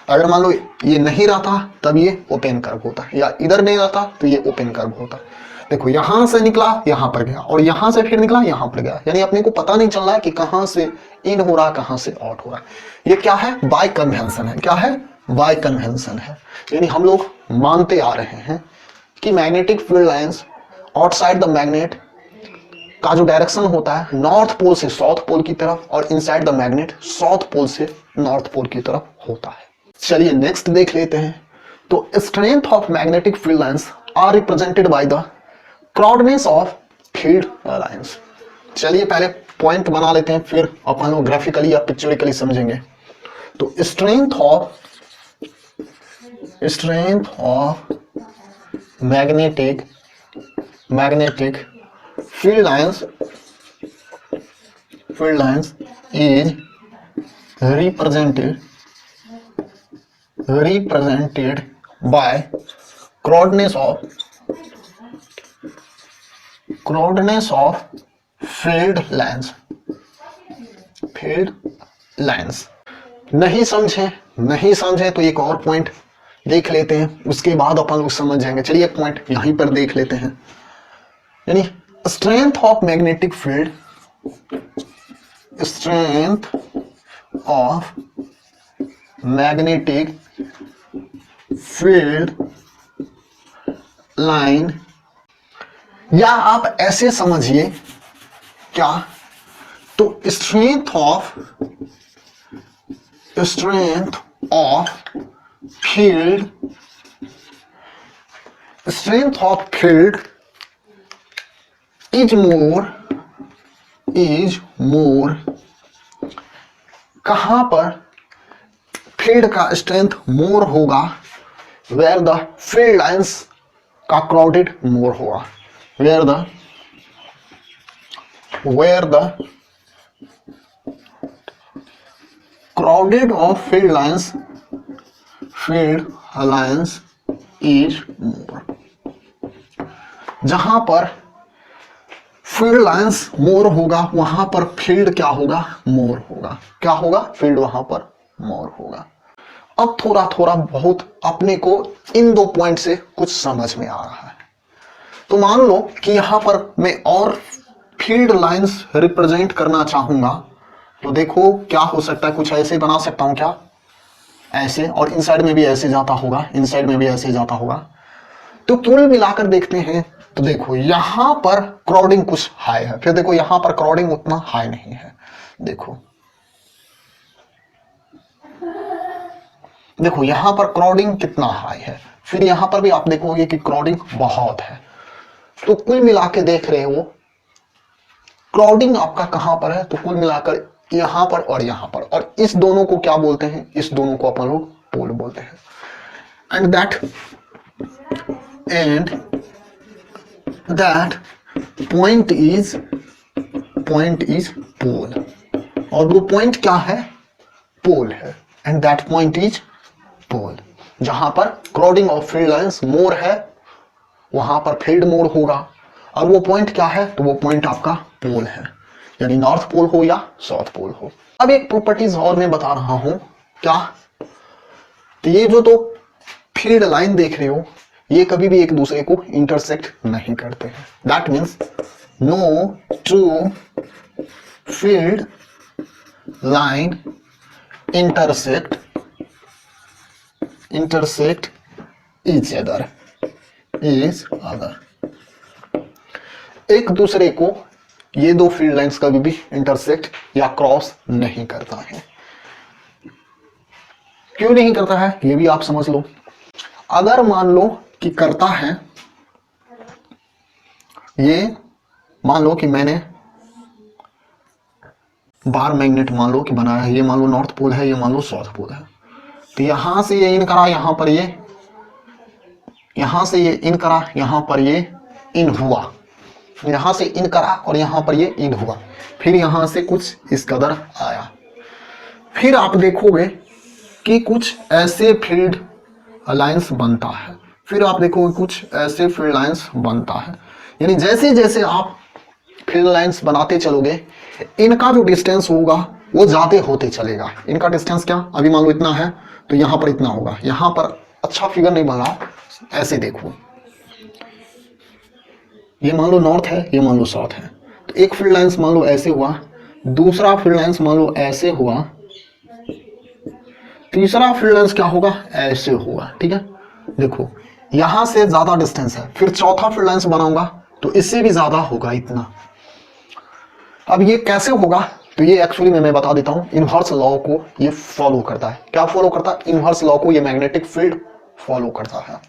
Speaker 1: अगर मान लो ये नहीं रहता तब ये ओपन कर्व होता है, या इधर नहीं रहता तो ये ओपन कर्व होता है। देखो यहां से निकला यहां पर गया, और यहां से फिर निकला यहां पर गया, यानी अपने को पता नहीं चल रहा है कि कहां से इन हो रहा कहां से आउट हो रहा है। ये क्या है, बाय कन्वेंशन है। क्या है, बाय कन्वेंशन है, यानी हम लोग मानते आ रहे हैं कि magnetic field lines outside the magnet का जो डायरेक्शन होता है नॉर्थ पोल से साउथ पोल की तरफ, और inside the magnet south pole से नॉर्थ पोल की तरफ होता है। चलिए नेक्स्ट देख लेते हैं। तो strength of magnetic field lines are represented by the crowdedness of field lines. चलिए पहले पॉइंट बना लेते हैं, फिर अपन लोग ग्राफिकली या पिक्चरिकली समझेंगे। तो strength of magnetic field lines is represented by crowdness of field lines। नहीं समझे तो एक और पॉइंट देख लेते हैं, उसके बाद अपन लोग समझ जाएंगे। चलिए एक पॉइंट यहीं पर देख लेते हैं, यानी strength of magnetic field, strength of magnetic field line, या आप ऐसे समझिए क्या, तो strength of field is more कहां पर फील्ड का स्ट्रेंथ मोर होगा, वेयर द फील्ड लाइंस का क्राउडेड मोर होगा, where the crowded of field lines is more। जहां पर फील्ड लाइंस मोर होगा वहां पर फील्ड क्या होगा, मोर होगा। क्या होगा, फील्ड वहां पर मोर होगा। अब थोड़ा थोड़ा बहुत अपने को इन दो पॉइंट से कुछ समझ में आ रहा है। तो मान लो कि यहां पर मैं और फील्ड लाइंस रिप्रेजेंट करना चाहूंगा तो देखो क्या हो सकता है, कुछ ऐसे बना सकता हूं क्या, ऐसे, और इनसाइड में भी ऐसे जाता होगा, इनसाइड में भी ऐसे जाता होगा। तो कुल मिलाकर देखते हैं तो देखो यहां पर क्राउडिंग कुछ हाई है, फिर देखो यहां पर क्राउडिंग उतना हाई नहीं है। देखो देखो यहां पर क्राउडिंग कितना हाई है, फिर यहां पर भी आप देखोगे कि क्राउडिंग बहुत है। तो कुल मिला के देख रहे हो क्राउडिंग आपका कहां पर है, तो कुल मिलाकर यहां पर और यहां पर, और इस दोनों को क्या बोलते हैं, इस दोनों को अपन लोग पोल बोलते हैं। And that point is pole, और वो पॉइंट क्या है, पोल है। And that point is pole, जहां पर crowding of field lines more है वहां पर फील्ड मोर होगा, और वो पॉइंट क्या है, तो वो पॉइंट आपका पोल है, यानी नॉर्थ पोल हो या साउथ पोल हो। अब एक प्रॉपर्टीज और मैं बता रहा हूं क्या, तो ये जो तो फील्ड लाइन देख रहे हो ये कभी भी एक दूसरे को इंटरसेक्ट नहीं करते हैं। That means no two field line intersect each other, एक दूसरे को ये दो फील्ड लाइंस कभी भी इंटरसेक्ट या क्रॉस नहीं करता है। क्यों नहीं करता है ये भी आप समझ लो। अगर मान लो कि करता है, ये मान लो कि मैंने बार मैग्नेट मान लो कि बनाया है, ये मान लो नॉर्थ पोल है, ये मान लो साउथ पोल है, तो यहां से ये इन करा, यहां पर ये, यहां से ये इन करा, यहां पर ये इन हुआ, यहां से इन करा और यहां पर ये इन हुआ, फिर यहां से कुछ इस कदर आया, फिर आप देखोगे कि कुछ ऐसे फील्ड लाइंस बनता है, फिर आप देखोगे कुछ ऐसे फील्ड लाइंस बनता है। यानी जैसे जैसे आप फील्ड लाइंस बनाते चलोगे इनका जो डिस्टेंस होगा वो ज्यादा होते चलेगा। इनका डिस्टेंस क्या, अभी मान लो इतना है तो यहां पर इतना होगा, यहां पर अच्छा फिगर नहीं बन रहा, ऐसे देखो, ये मान लो नॉर्थ है, ये मान लो साउथ है, तो एक फील्ड लाइंस मान लो ऐसे हुआ, दूसरा फील्ड लाइंस मान लो ऐसे हुआ, तीसरा फील्ड लाइंस क्या होगा, ऐसे होगा। ठीक है, देखो यहां से ज्यादा डिस्टेंस है, फिर चौथा फील्ड लाइंस बनाऊंगा तो इससे भी ज्यादा होगा इतना। अब ये कैसे होगा, तो ये एक्चुअली मैं बता देता हूं, इनवर्स लॉ को ये फॉलो करता है। क्या फॉलो करता है, इनवर्स लॉ को ये मैग्नेटिक फील्ड फॉलो करता है।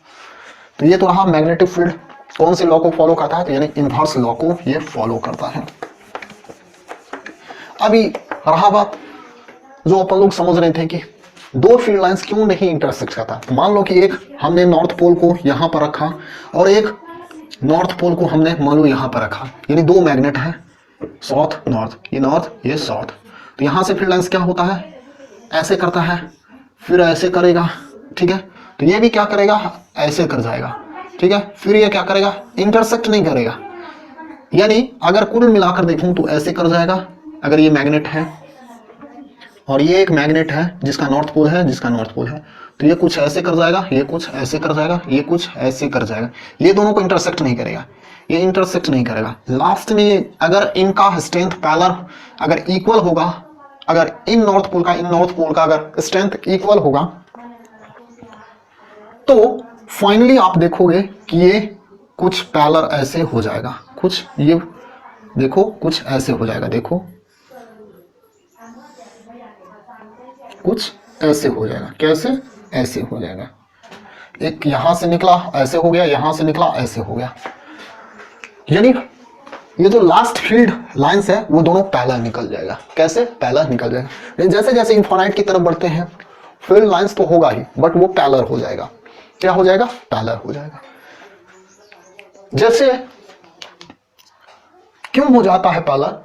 Speaker 1: तो ये तो रहा मैग्नेटिक फील्ड कौन से लॉ को फॉलो करता है, तो यानी इनवर्स लॉ को ये फॉलो करता है। अभी रहा बात जो अपन लोग समझ रहे थे कि दो फील्ड लाइंस क्यों नहीं इंटरसेक्ट करता। मान लो कि एक हमने नॉर्थ पोल को यहां पर रखा और एक नॉर्थ पोल को हमने मान लो यहां पर रखा, यानी दो मैग्नेट है, साउथ नॉर्थ, ये नॉर्थ ये साउथ, तो यहां से फील्ड लाइंस क्या होता है, ऐसे करता है, फिर ऐसे करेगा। ठीक है, तो ये भी क्या करेगा, ऐसे कर जाएगा। ठीक है, फिर ये क्या करेगा, इंटरसेक्ट नहीं करेगा, यानी अगर कुल मिलाकर देखूं तो ऐसे कर जाएगा। अगर ये मैग्नेट है और ये एक मैग्नेट है जिसका नॉर्थ पोल है, जिसका नॉर्थ पोल है, तो ये कुछ ऐसे कर जाएगा, ये कुछ ऐसे कर जाएगा, ये कुछ ऐसे कर जाएगा, ये दोनों को इंटरसेक्ट नहीं करेगा, ये इंटरसेक्ट नहीं करेगा। लास्ट में अगर इनका स्ट्रेंथ पैरेलल अगर इक्वल होगा, अगर इन नॉर्थ पोल का अगर स्ट्रेंथ इक्वल होगा तो फाइनली आप देखोगे कि ये कुछ पैरेलल ऐसे हो जाएगा, कुछ ये देखो कुछ ऐसे हो जाएगा, देखो कुछ ऐसे हो जाएगा, कैसे, ऐसे हो जाएगा, एक यहां से निकला ऐसे हो गया, यहां से निकला ऐसे हो गया, यानी ये जो लास्ट फील्ड लाइंस है वो दोनों पैरेलल निकल जाएगा। कैसे, पैरेलल निकल जाएगा। लेकिन जैसे जैसे इनफाइनाइट की तरफ बढ़ते हैं फील्ड लाइंस तो होगा ही, बट वो पैरेलल हो जाएगा। क्या हो जाएगा, पैरेलल हो जाएगा। जैसे क्यों हो जाता है पैरेलल,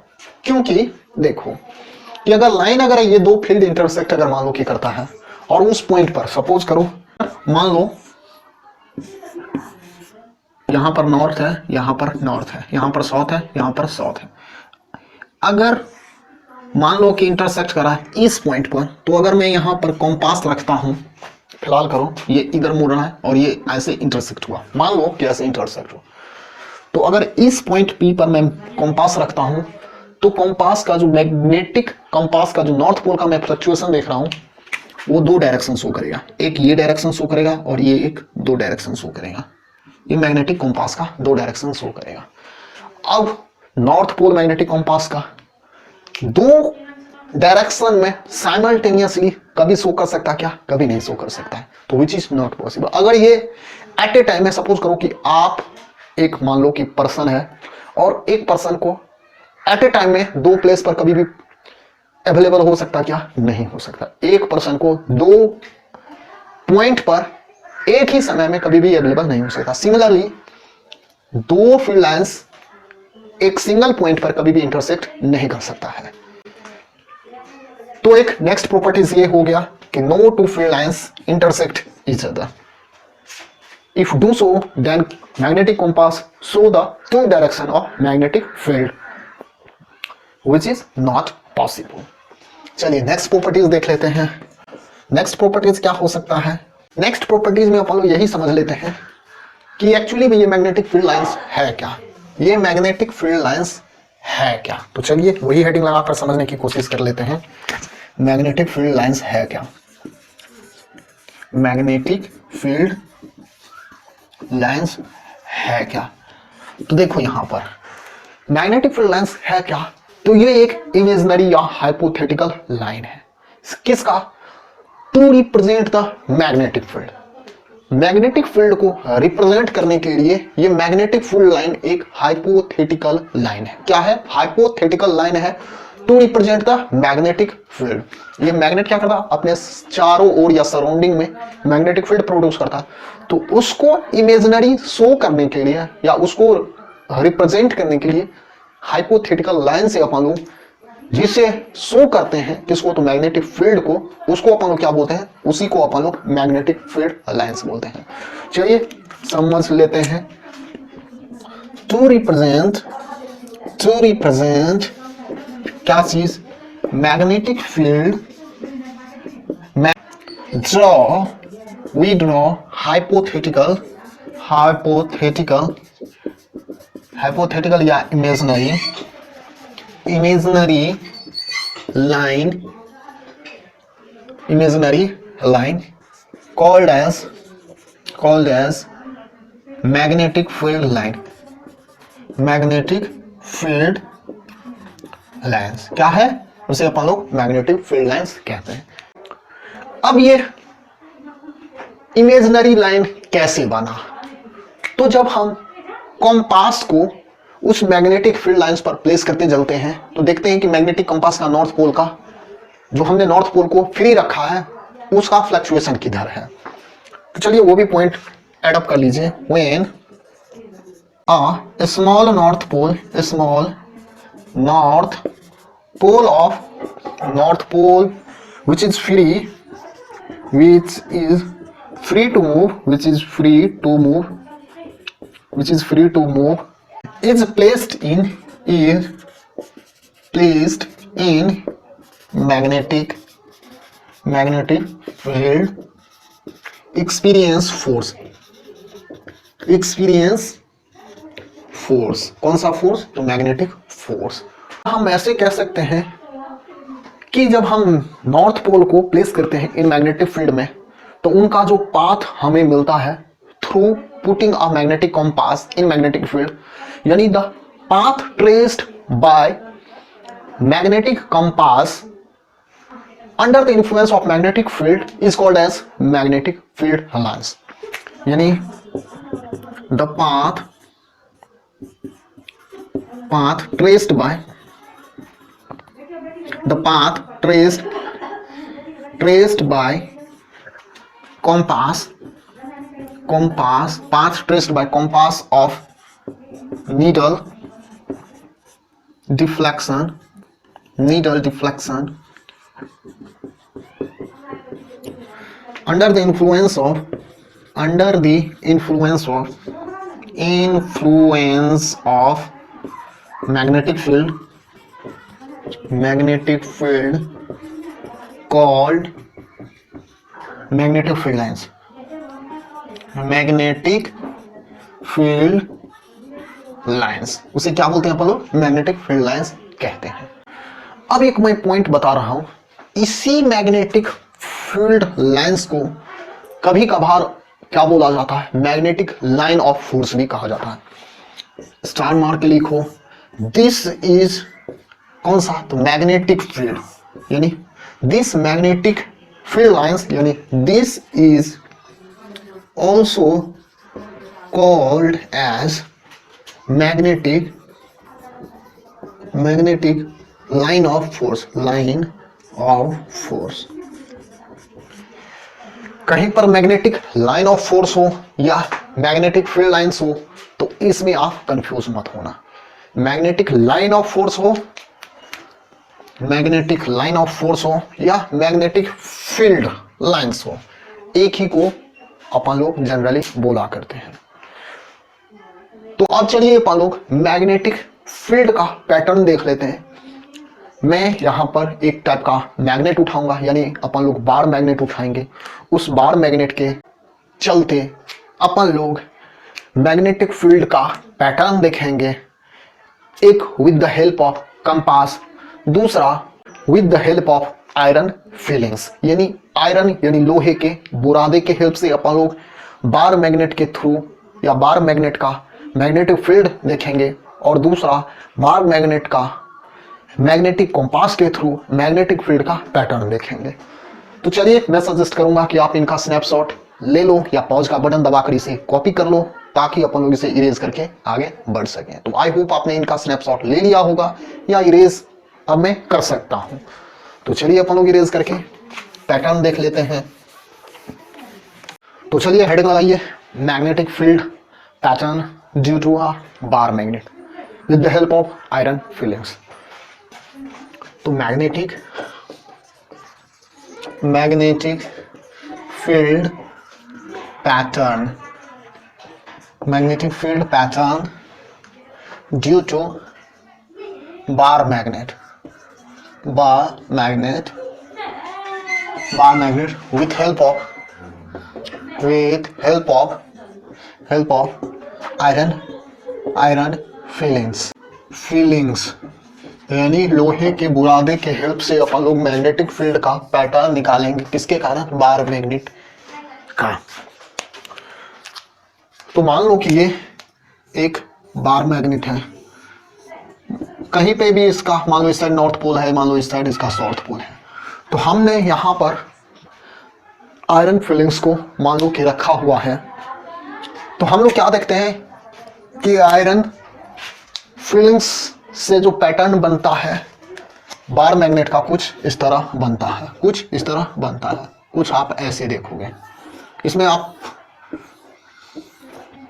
Speaker 1: क्योंकि देखो कि अगर लाइन अगर ये दो फील्ड इंटरसेक्ट अगर मान लो कि करता है और उस पॉइंट पर सपोज करो मान लो यहां पर नॉर्थ है, यहां पर नॉर्थ है, यहां पर साउथ है, यहां पर साउथ है, अगर मान लो कि इंटरसेक्ट करा है इस पॉइंट पर, तो अगर मैं यहां पर कॉम्पास रखता हूं, फिलहाल करो ये इधर मुड़ रहा है और ये ऐसे इंटरसेक्ट हुआ, मान लो कि ऐसे इंटरसेक्ट हुआ, तो अगर इस पॉइंट P पर मैं कंपास रखता हूं तो कंपास का जो मैग्नेटिक कंपास का जो नॉर्थ पोल का मैं फ्लक्चुएशन देख रहा हूं वो दो डायरेक्शन शो करेगा, एक ये डायरेक्शन शो करेगा और ये एक दो डायरेक्शन शो करेगा। ये मैग्नेटिक कंपास का दो डायरेक्शन शो करेगा। अब नॉर्थ पोल मैग्नेटिक कंपास का दो डायरेक्शन में साइमल्टेनियसली कभी शो कर सकता है क्या? कभी नहीं शो कर सकता है, तो विच इज नॉट पॉसिबल। अगर ये एट ए टाइम में सपोज करो कि आप एक मान लो कि पर्सन है और एक पर्सन को एट ए टाइम में दो प्लेस पर कभी भी अवेलेबल हो सकता क्या? नहीं हो सकता। एक पर्सन को दो पॉइंट पर एक ही समय में कभी भी अवेलेबल नहीं हो सकता। सिमिलरली दो फील्ड लाइंस एक सिंगल पॉइंट पर कभी भी इंटरसेक्ट नहीं कर सकता है। तो एक नेक्स्ट प्रॉपर्टीज ये हो गया कि no two field lines intersect each other. If do so then magnetic compass show the two direction of magnetic field which is not possible. चलिए नेक्स्ट प्रॉपर्टीज देख लेते हैं। नेक्स्ट प्रॉपर्टीज क्या हो सकता है? नेक्स्ट प्रॉपर्टीज में अपन लोग यही समझ लेते हैं कि एक्चुअली में ये मैग्नेटिक फील्ड लाइंस है क्या, ये मैग्नेटिक फील्ड लाइंस है क्या। तो चलिए वही हेडिंग लगाकर समझने की कोशिश कर लेते हैं। मैग्नेटिक फील्ड लाइंस है क्या? मैग्नेटिक फील्ड लाइंस है क्या? तो देखो यहां पर मैग्नेटिक फील्ड लाइंस है क्या, तो ये एक इमेजिनरी या हाइपोथेटिकल लाइन है। किसका? To represent the magnetic field. Magnetic field को रिप्रेजेंट करने के लिए ये मैग्नेटिक फील्ड लाइन एक हाइपोथेटिकल लाइन है। क्या है? हाइपोथेटिकल लाइन है to represent the magnetic field. ये मैग्नेट क्या करता? अपने चारों ओर या सराउंडिंग में मैग्नेटिक फील्ड प्रोड्यूस करता, तो उसको इमेजिनरी शो करने के लिए या उसको रिप्रेजेंट करने के लिए हाइपोथेटिकल लाइन से अपन लोग जिसे शो करते हैं किसको? तो मैग्नेटिक फील्ड को, उसको अपन लोग क्या बोलते हैं? उसी को अपन लोग मैग्नेटिक फील्ड लाइंस बोलते हैं। चलिए समझ लेते हैं। टू रिप्रेजेंट क्या चीज? Magnetic field. We draw hypothetical या imaginary line called as magnetic field line। Magnetic field lines क्या है? उसे अपन लोग मैग्नेटिक फील्ड लाइंस कहते हैं। अब ये इमेजिनरी लाइन कैसे बना? तो जब हम कंपास को उस मैग्नेटिक फील्ड लाइंस पर प्लेस करते चलते हैं तो देखते हैं कि मैग्नेटिक कंपास का नॉर्थ पोल का जो हमने नॉर्थ पोल को फ्री रखा है उसका फ्लक्चुएशन किधर है। तो चलिए वो भी पॉइंट ऐड अप कर लीजिए। When a small north pole of north pole which is free to move is placed in magnetic field experience force। कौन सा फोर्स? तो मैग्नेटिक फोर्स। हम ऐसे कह सकते हैं कि जब हम नॉर्थ पोल को प्लेस करते हैं इन मैग्नेटिक फील्ड में तो उनका जो पाथ हमें मिलता है through putting a magnetic compass in magnetic field, यानी the path traced by magnetic compass under the influence of magnetic field is called as magnetic field lines. यानी the path traced by compass of needle deflection under the influence of magnetic field called magnetic field lines, उसे क्या बोलते हैं अपन लोग? मैग्नेटिक फील्ड लाइंस कहते हैं। अब एक मैं पॉइंट बता रहा हूं, इसी मैग्नेटिक फील्ड लाइंस को कभी कभार क्या बोला जाता है? मैग्नेटिक लाइन ऑफ फोर्स भी कहा जाता है। स्टार मार के लिखो, दिस इज कौन सा? तो मैग्नेटिक फील्ड, यानी दिस मैग्नेटिक फील्ड लाइंस, यानी this is also called as magnetic line of force, line of force. कहीं पर मैग्नेटिक लाइन ऑफ फोर्स हो या मैग्नेटिक फील्ड लाइंस हो तो इसमें आप कंफ्यूज मत होना। मैग्नेटिक लाइन ऑफ फोर्स हो, मैग्नेटिक लाइन ऑफ फोर्स हो या मैग्नेटिक फील्ड लाइंस हो, एक ही को अपन लोग जनरली बोला करते हैं। तो अब चलिए अपन लोग मैग्नेटिक फील्ड का पैटर्न देख लेते हैं। मैं यहां पर एक टाइप का मैग्नेट उठाऊंगा, यानी अपन लोग बार मैग्नेट उठाएंगे। उस बार मैग्नेट के चलते अपन लोग मैग्नेटिक फील्ड का पैटर्न देखेंगे, एक with the help of compass, दूसरा with the help of iron filings, यानी आयरन यानी लोहे के बुरादे के हेल्प से अपन लोग बार मैग्नेट के थ्रू या बार मैग्नेट का मैग्नेटिक फील्ड देखेंगे, और दूसरा बार मैग्नेट का मैग्नेटिक कंपास के थ्रू मैग्नेटिक फील्ड का पैटर्न देखेंगे। तो चलिए मैं सजेस्ट करूंगा कि आप इनका स्नैपशॉट ले लो या पॉज का बटन दबाकर इसे कॉपी कर लो, ताकि अपन लोग इसे इरेज करके आगे बढ़ सकें। तो आई होप आपने इनका स्नैपशॉट ले लिया होगा, या इरेज अब मैं कर सकता हूं। तो चलिए अपन लोग इरेज करके पैटर्न देख लेते हैं। तो चलिए हेडिंग लगाइए, magnetic field pattern due to a bar magnet with the help of iron filings. तो magnetic field pattern, magnetic field pattern due to bar magnet with help of iron fillings, यानी लोहे के बुरादे के हेल्प से अपन लोग मैग्नेटिक फील्ड का पैटर्न निकालेंगे। किसके कारण? बार मैग्नेट का। तो मान लो कि ये एक बार मैग्नेट है, कहीं पे भी इसका मान लो इस साइड नॉर्थ पोल है, मान लो इस साइड इसका साउथ पोल है। तो हमने यहां पर आयरन फिलिंग्स को मान लो कि रखा हुआ है। तो हम लोग क्या देखते हैं कि आयरन फिलिंग्स से जो पैटर्न बनता है बार मैग्नेट का, कुछ इस तरह बनता है, कुछ इस तरह बनता है, कुछ आप ऐसे देखोगे। इसमें आप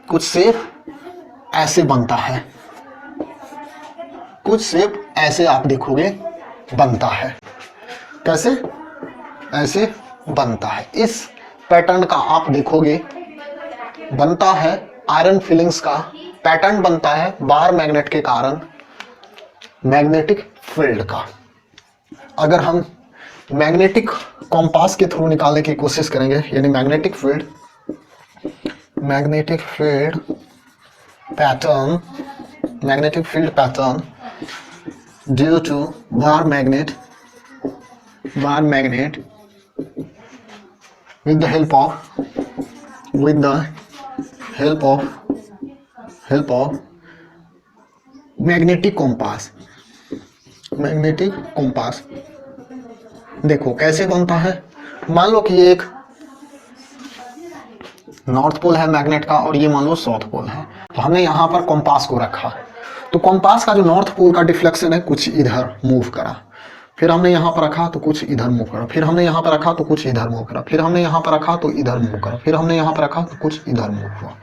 Speaker 1: कुछ शेप ऐसे बनता है, कुछ शेप ऐसे आप देखोगे बनता है। कैसे? ऐसे बनता है। इस पैटर्न का आप देखोगे बनता है, आयरन फिलिंग्स का पैटर्न बनता है बार मैग्नेट के कारण मैग्नेटिक फील्ड का। अगर हम मैग्नेटिक कंपास के थ्रू निकालने की कोशिश करेंगे, यानी magnetic field pattern due to bar magnet with the help of magnetic compass. देखो कैसे बनता है। मान लो कि ये एक नॉर्थ पोल है मैग्नेट का, और ये मान लो साउथ पोल है। तो हमने यहाँ पर कंपास को रखा, तो कंपास का जो नॉर्थ पोल का डिफ्लेक्शन है कुछ इधर मूव करा, फिर हमने यहाँ पर रखा तो कुछ इधर मूव करा, फिर हमने यहाँ पर रखा तो कुछ इधर मूव करा, फिर हमने यहाँ पर रखा तो इधर मूव करा, फिर हमने यहाँ पर रखा तो कुछ इधर मूव हुआ।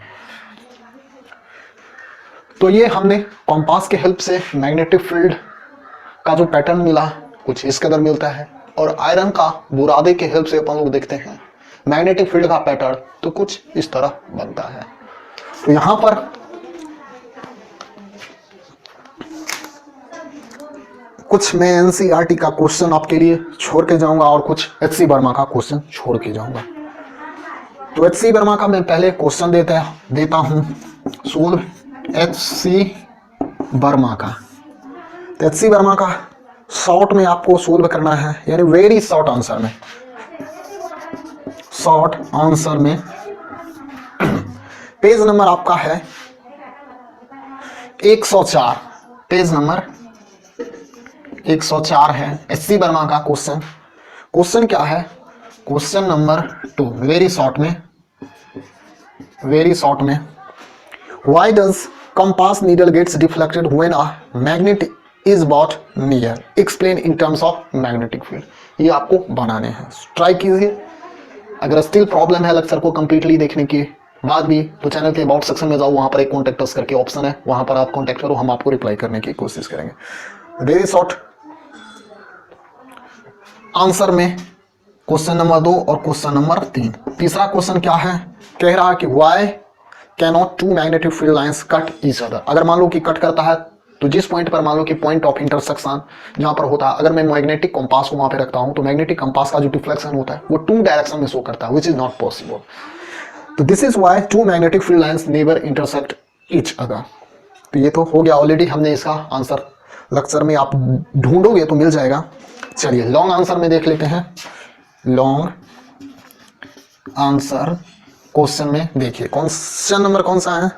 Speaker 1: तो ये हमने कंपास के हेल्प से मैग्नेटिक फील्ड का जो पैटर्न मिला कुछ इस कदर मिलता है, और आयरन का बुरादे के हेल्प से अपन लोग देखते हैं मैग्नेटिक फील्ड का पैटर्न तो कुछ इस तरह बनता है। तो यहां पर कुछ मैं एनसीईआरटी का क्वेश्चन आपके लिए छोड़ के जाऊंगा और कुछ एचसी वर्मा का क्वेश्चन छोड़ के जाऊंगा। तो एचसी वर्मा का मैं पहले क्वेश्चन देता हूं, सोल्व HC वर्मा का। तो HC वर्मा का शॉर्ट में आपको सोल्व करना है, यानी वेरी शॉर्ट आंसर में, शॉर्ट आंसर में पेज नंबर आपका है 104, पेज नंबर 104 है HC वर्मा का क्वेश्चन। क्वेश्चन क्या है? क्वेश्चन नंबर 2, वेरी शॉर्ट में, वेरी शॉर्ट में, why does compass needle gets deflected when a magnet is brought near, explain in terms of magnetic field. ये आपको बनाने हैं, ट्राई कीजिए। अगर स्टिल प्रॉब्लम है लेक्चर को कंप्लीटली देखने की बाद भी, तो चैनल के अबाउट सेक्शन में जाओ, वहां पर एक कॉन्टेक्ट अस करके ऑप्शन है, वहां पर आप कॉन्टेक्ट करो, हम आपको रिप्लाई करने की कोशिश करेंगे। वेरी शॉर्ट आंसर में क्वेश्चन नंबर 2 और क्वेश्चन नंबर 3। तीसरा क्वेश्चन क्या है? कह रहा है कि why cannot two magnetic field lines cut each other. अगर मान लो कि कट करता है तो जिस पॉइंट पर, मान लो कि पॉइंट ऑफ इंटरसेक्शन जहां पर होता है, अगर मैं मैग्नेटिक कंपास को वहां पे रखता हूं तो मैग्नेटिक कंपास का जो डिफ्लेक्शन होता है वो 2 डायरेक्शन में शो करता है, विच इज नॉट पॉसिबल। तो this is why two magnetic field lines never intersect each other. तो ये तो हो गया, ऑलरेडी हमने इसका आंसर लेक्चर में आप ढूंढोगे तो मिल जाएगा। चलिए लॉन्ग आंसर में देख लेते हैं। लॉन्ग आंसर क्वेश्चन में देखिए, क्वेश्चन नंबर कौन सा है?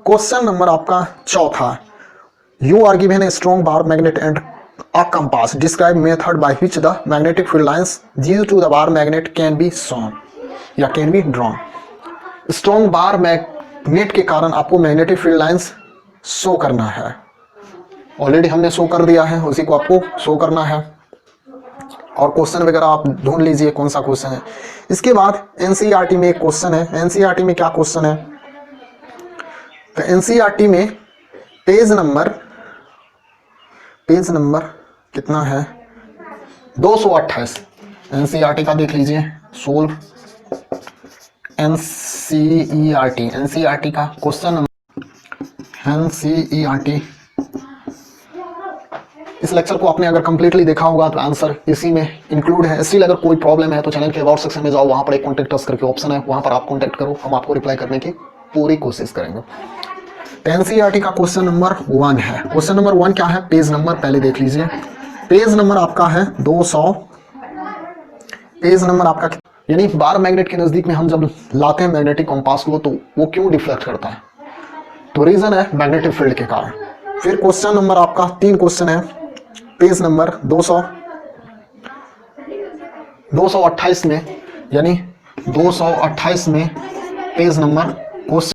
Speaker 1: क्वेश्चन नंबर आपका 4था। You are given a strong bar magnet and a compass, describe method by which the magnetic field lines due to the bar magnet can be shown या can be drawn. Strong bar magnet के कारण आपको मैग्नेटिक फील्ड लाइंस शो करना है, ऑलरेडी हमने शो कर दिया है, उसी को आपको शो करना है। और क्वेश्चन वगैरह आप ढूंढ लीजिए कौन सा क्वेश्चन है। इसके बाद एनसीईआरटी में एक क्वेश्चन है। एनसीईआरटी में क्या क्वेश्चन है? तो एनसीईआरटी में पेज नंबर कितना है? 228। एनसीईआरटी का देख लीजिए, सोल्व एनसीईआरटी का क्वेश्चन नंबर, एनसीईआरटी। इस लेक्चर को आपने अगर कंप्लीटली देखा होगा तो आंसर इसी में इंक्लूड है। स्टिल अगर कोई प्रॉब्लम है तो चैनल के अबाउट सेक्शन में जाओ, वहां पर एक कॉन्टेक्ट अस करके ऑप्शन है, वहां पर आप कॉन्टेक्ट करो, हम आपको रिप्लाई करने की पूरी कोशिश करेंगे। एनसीईआरटी का क्वेश्चन नंबर 1 है। क्वेश्चन नंबर 1 क्या है? पेज नंबर पहले देख लीजिए, पेज नंबर आपका है 200। पेज नंबर आपका, यानी बार मैग्नेट के नजदीक में हम जब लाते हैं मैग्नेटिक कंपास को तो वो क्यों डिफ्लेक्ट करता है? तो रीजन है मैग्नेटिक फील्ड के कारण। फिर क्वेश्चन नंबर आपका 3 क्वेश्चन है, पेज नंबर 228 में, यानी 228 में पेज नंबर